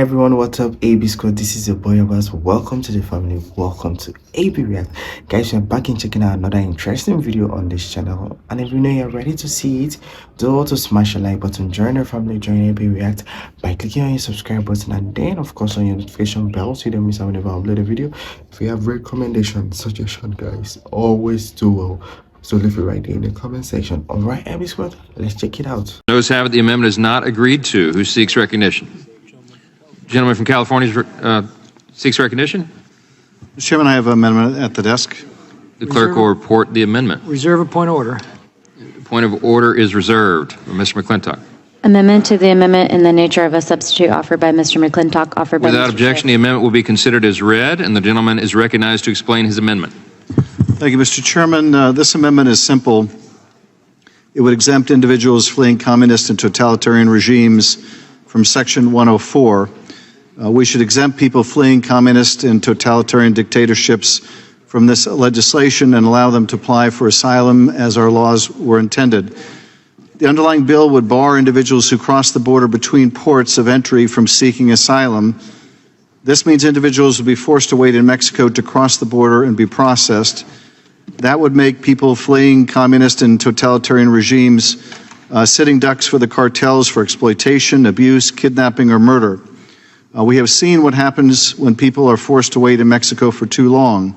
everyone, what's up? AB Squad, this is your boy Abbas. Welcome to the family, welcome to AB React. Guys, we're back in checking out another interesting video on this channel, and if you know you're ready to see it, do also smash the like button, join the family, join AB React by clicking on your subscribe button, and then of course on your notification bell so you don't miss out whenever I upload a video. If you have recommendations, suggestions, guys, always do well. So leave it right there in the comment section. All right, AB Squad, let's check it out. Notice have it, the amendment is not agreed to. Who seeks recognition? Gentleman from California seeks recognition. Mr. Chairman, I have an amendment at the desk. The clerk will report the amendment. Reserve a point of order. Point of order is reserved. Mr. McClintock. Amendment to the amendment in the nature of a substitute offered by Mr. McClintock, offered by Without Mr. objection, Schiff. the amendment will be considered as read, and the gentleman is recognized to explain his amendment. Thank you, Mr. Chairman. This amendment is simple. It would exempt individuals fleeing communist and totalitarian regimes from Section 104. We should exempt people fleeing communist and totalitarian dictatorships from this legislation and allow them to apply for asylum as our laws were intended. The underlying bill would bar individuals who cross the border between ports of entry from seeking asylum. This means individuals would be forced to wait in Mexico to cross the border and be processed. That would make people fleeing communist and totalitarian regimes sitting ducks for the cartels for exploitation, abuse, kidnapping, or murder. We have seen what happens when people are forced to wait in Mexico for too long.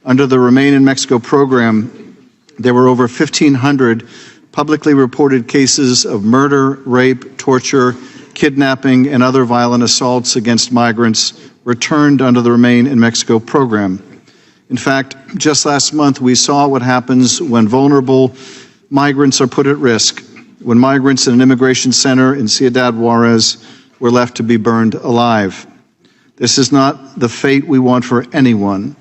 Under the Remain in Mexico program, there were over 1,500 publicly reported cases of murder, rape, torture, kidnapping, and other violent assaults against migrants returned under the Remain in Mexico program. In fact, just last month, we saw what happens when vulnerable migrants are put at risk, when migrants in an immigration center in Ciudad Juarez were left to be burned alive. This is not the fate we want for anyone,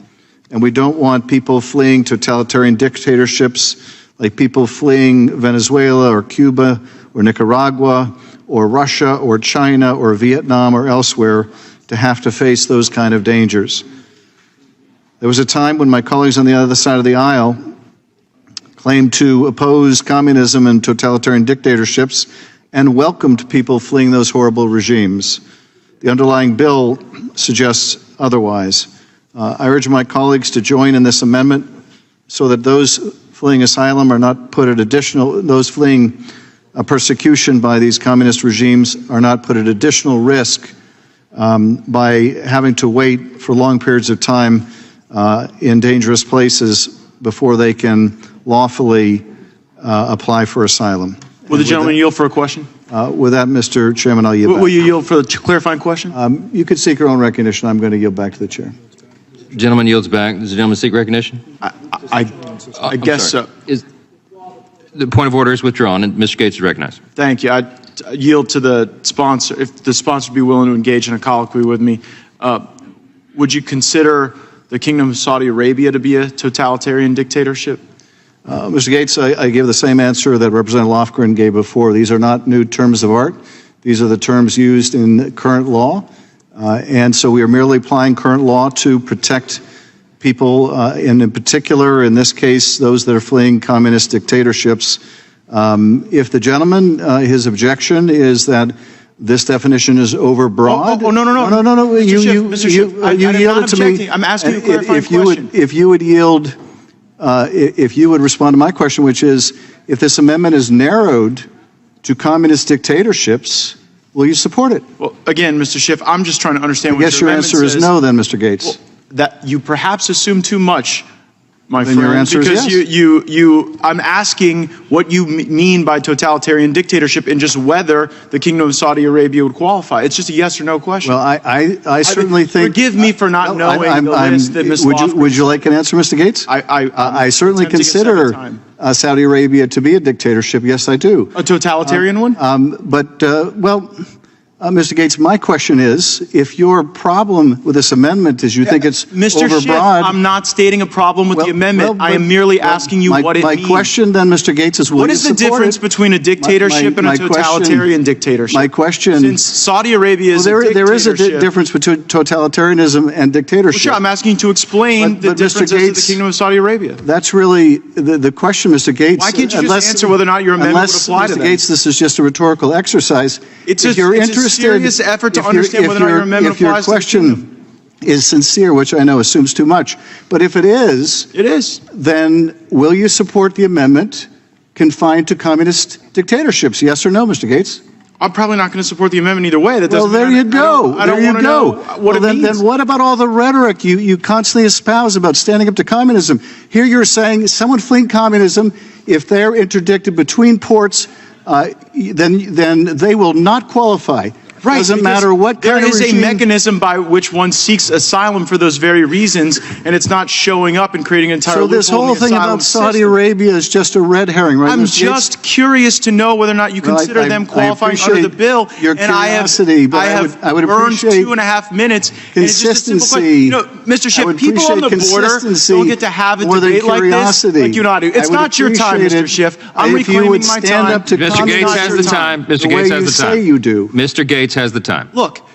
and we don't want people fleeing totalitarian dictatorships like people fleeing Venezuela or Cuba or Nicaragua or Russia or China or Vietnam or elsewhere to have to face those kind of dangers. There was a time when my colleagues on the other side of the aisle claimed to oppose communism and totalitarian dictatorships and welcomed people fleeing those horrible regimes. The underlying bill suggests otherwise. I urge my colleagues to join in this amendment so that those fleeing asylum are not put at those fleeing persecution by these communist regimes are not put at additional risk by having to wait for long periods of time in dangerous places before they can lawfully apply for asylum. Will the gentleman yield for a question? With that, Mr. Chairman, I'll yield back. Will you yield for the clarifying question? You could seek your own recognition. I'm going to yield back to the chair. Gentleman yields back. Does the gentleman seek recognition? I guess so. The point of order is withdrawn, and Mr. Gaetz is recognized. Thank you. I yield to the sponsor. If the sponsor would be willing to engage in a colloquy with me, would you consider the Kingdom of Saudi Arabia to be a totalitarian dictatorship? Mr. Gaetz, I give the same answer that Representative Lofgren gave before. These are not new terms of art. These are the terms used in current law. And so we are merely applying current law to protect people, and in particular, in this case, those that are fleeing communist dictatorships. If the gentleman, his objection is that this definition is overbroad. No. You yielded to me. I'm asking you a clarifying question. If you would yield, if you would respond to my question, which is, if this amendment is narrowed to communist dictatorships, will you support it? Well, again, Mr. Schiff, I'm just trying to understand what your answer is no, then, Mr. Gaetz. Well, that you perhaps assume too much, my then friend, your answer because is yes. I'm asking what you mean by totalitarian dictatorship and just whether the Kingdom of Saudi Arabia would qualify. It's just a yes or no question. Well, I certainly think. Forgive me for not knowing the list that Ms. Would you like an answer, Mr. Gaetz? I certainly consider Saudi Arabia to be a dictatorship. Yes, I do. A totalitarian one? Mr. Gaetz, my question is, if your problem with this amendment is you think it's Mr. overbroad... Schiff, I'm not stating a problem with the amendment. I am merely asking you what it means. My question then, Mr. Gaetz, is will you support it? What is the difference between a dictatorship and a totalitarian dictatorship? My question... Since Saudi Arabia is a dictatorship... There is a difference between totalitarianism and dictatorship. Well, sure, I'm asking you to explain the differences of the Kingdom of Saudi Arabia. That's really the question, Mr. Gaetz. Why can't you just answer whether or not your amendment would apply to them? Mr. Gaetz, this is just a rhetorical exercise. It's a serious effort to understand whether or not your amendment applies to the kingdom. If your question is sincere, which I know assumes too much, but if it is, then will you support the amendment confined to communist dictatorships? Yes or no, Mr. Gaetz? I'm probably not going to support the amendment either way. That doesn't well, there you go. I don't want to know what it means. Then what about all the rhetoric you constantly espouse about standing up to communism? Here you're saying someone fleeing communism, if they're interdicted between ports, then they will not qualify. Right, doesn't matter what kind of regime. There is a mechanism by which one seeks asylum for those very reasons, and it's not showing up and creating an entire loophole in the asylum So this whole thing about Saudi system. Arabia is just a red herring, right? I'm just curious to know whether or not you consider them qualifying under the bill. Your curiosity, and I have burned 2.5 minutes. Consistency. Mr. Schiff, people on the border don't get to have a debate like this, like you and I do. It's not your time, Mr. Schiff. I'm reclaiming my time. Mr. Gaetz has the time. Mr. Gaetz has the time. You do. Mr. Gaetz has the time. Look,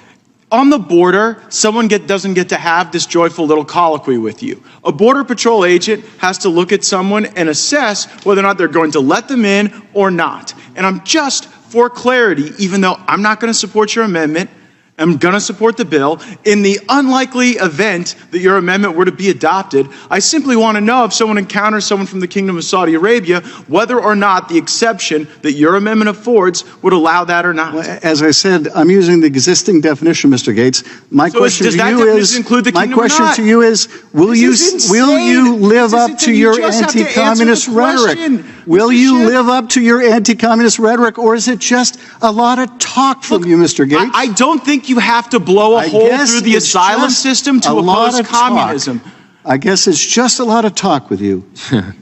on the border, someone doesn't get to have this joyful little colloquy with you. A Border Patrol agent has to look at someone and assess whether or not they're going to let them in or not. And I'm just, for clarity, even though I'm not going to support your amendment, I'm going to support the bill. In the unlikely event that your amendment were to be adopted, I simply want to know if someone encounters someone from the Kingdom of Saudi Arabia, whether or not the exception that your amendment affords would allow that or not. Well, as I said, I'm using the existing definition, Mr. Gaetz. My question to you is, will you live up to your anti-communist rhetoric? Will you live up to your anti-communist rhetoric, or is it just a lot of talk from you, Mr. Gaetz? I don't think you have to blow a hole through the asylum system to oppose communism. I guess it's just a lot of talk with you.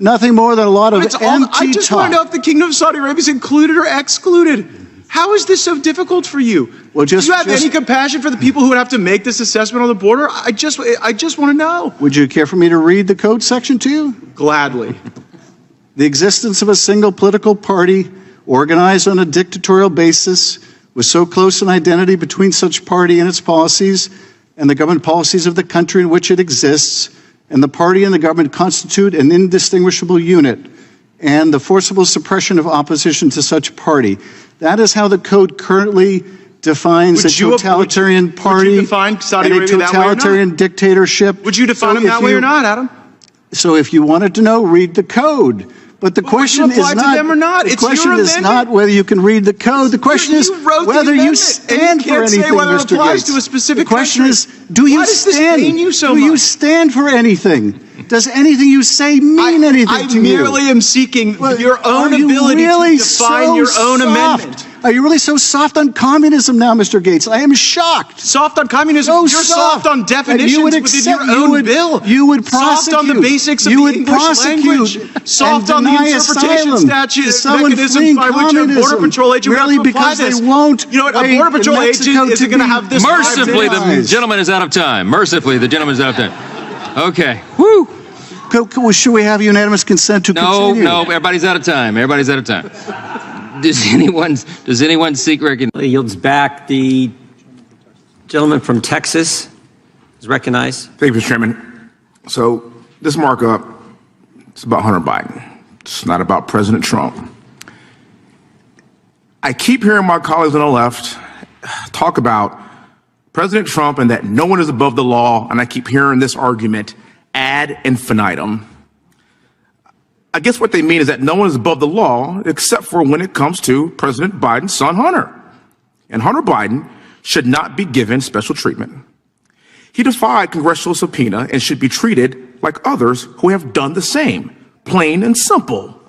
Nothing more than a lot of empty talk. I just want to know if the Kingdom of Saudi Arabia is included or excluded. How is this so difficult for you? Well, do you have any compassion for the people who would have to make this assessment on the border? I just want to know. Would you care for me to read the code section to you? Gladly. The existence of a single political party organized on a dictatorial basis with so close an identity between such party and its policies and the government policies of the country in which it exists, and the party and the government constitute an indistinguishable unit, and the forcible suppression of opposition to such party. That is how the code currently defines a totalitarian party and a totalitarian dictatorship. Would you define them that way or not, Adam? So if you wanted to know, read the code. But the question is not, the question is not whether you can read the code. The question is whether you stand for anything, Mr. Gaetz. The question is, do you stand? Do you stand for anything? Does anything you say mean anything to you? I merely am seeking your own ability to define your own amendment. Are you really so soft on communism now, Mr. Gaetz? I am shocked. Soft on communism? You're soft on definitions within your own bill. You would prosecute. Soft on the basics of the English language. Soft on the interpretation statute mechanisms by which a Border Patrol agent would have to apply this. You know what? A Border Patrol agent isn't going to have this. Mercifully, the gentleman is out of time. Mercifully, the gentleman is out of time. Okay. Woo. Should we have unanimous consent to continue? No, everybody's out of time. Everybody's out of time. Does anyone seek recognition? Yields back. The gentleman from Texas is recognized. Thank you, Mr. Chairman. So this markup, it's about Hunter Biden. It's not about President Trump. I keep hearing my colleagues on the left talk about President Trump and that no one is above the law, and I keep hearing this argument ad infinitum. I guess what they mean is that no one is above the law except for when it comes to President Biden's son, Hunter. And Hunter Biden should not be given special treatment. He defied congressional subpoena and should be treated like others who have done the same, plain and simple.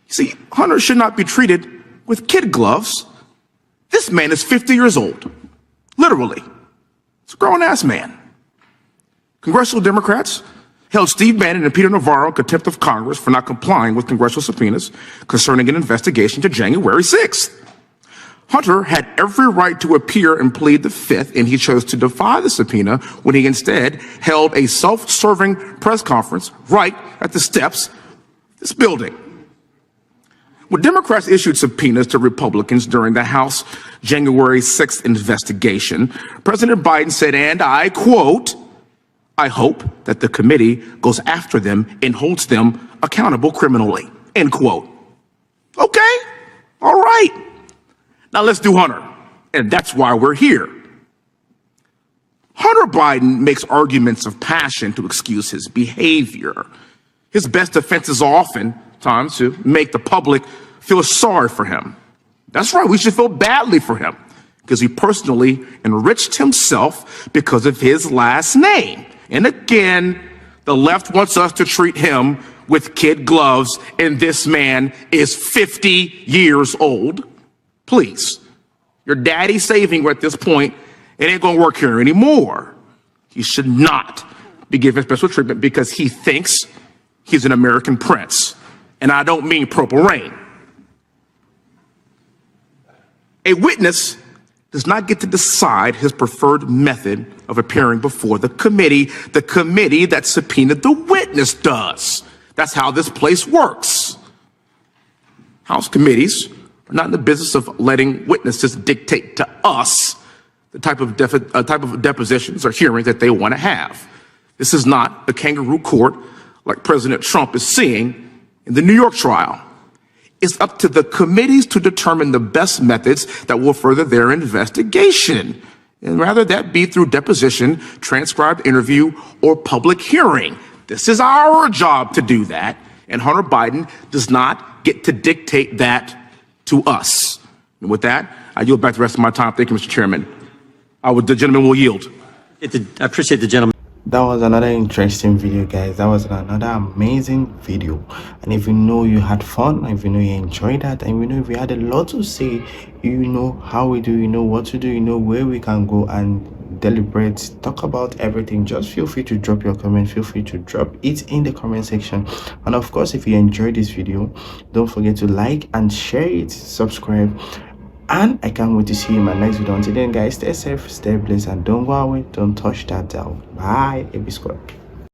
You see, Hunter should not be treated with kid gloves. This man is 50 years old, literally. It's a grown-ass man. Congressional Democrats held Steve Bannon and Peter Navarro in contempt of Congress for not complying with congressional subpoenas concerning an investigation to January 6th. Hunter had every right to appear and plead the fifth, and he chose to defy the subpoena when he instead held a self-serving press conference right at the steps of this building. When Democrats issued subpoenas to Republicans during the House January 6th investigation, President Biden said, and I quote, "I hope that the committee goes after them and holds them accountable criminally," end quote. Okay, all right. Now let's do Hunter. And that's why we're here. Hunter Biden makes arguments of passion to excuse his behavior. His best defense is oftentimes to make the public feel sorry for him. That's right, we should feel badly for him because he personally enriched himself because of his last name. And again, the left wants us to treat him with kid gloves, and this man is 50 years old. Please, your daddy's saving you at this point. It ain't gonna work here anymore. He should not be given special treatment because he thinks he's an American prince. And I don't mean Purple Rain. A witness does not get to decide his preferred method of appearing before the committee. The committee that subpoenaed the witness does. That's how this place works. House committees are not in the business of letting witnesses dictate to us the type of depositions or hearings that they want to have. This is not a kangaroo court like President Trump is seeing in the New York trial. It's up to the committees to determine the best methods that will further their investigation. And rather that be through deposition, transcribed interview, or public hearing. This is our job to do that. And Hunter Biden does not get to dictate that to us. And with that, I yield back the rest of my time. Thank you, Mr. Chairman. The gentleman will yield. I appreciate the gentleman. That was another interesting video, guys. That was another amazing video. And if you know you had fun, if you know you enjoyed that, and you know if you had a lot to say, you know how we do, you know what to do, you know where we can go and deliberate, talk about everything, just feel free to drop your comment, feel free to drop it in the comment section. And of course, if you enjoyed this video, don't forget to like and share it, subscribe, and I can't wait to see you in my next video. Until then, guys, stay safe, stay blessed, and don't go away, don't touch that dial. Bye, AB Squad.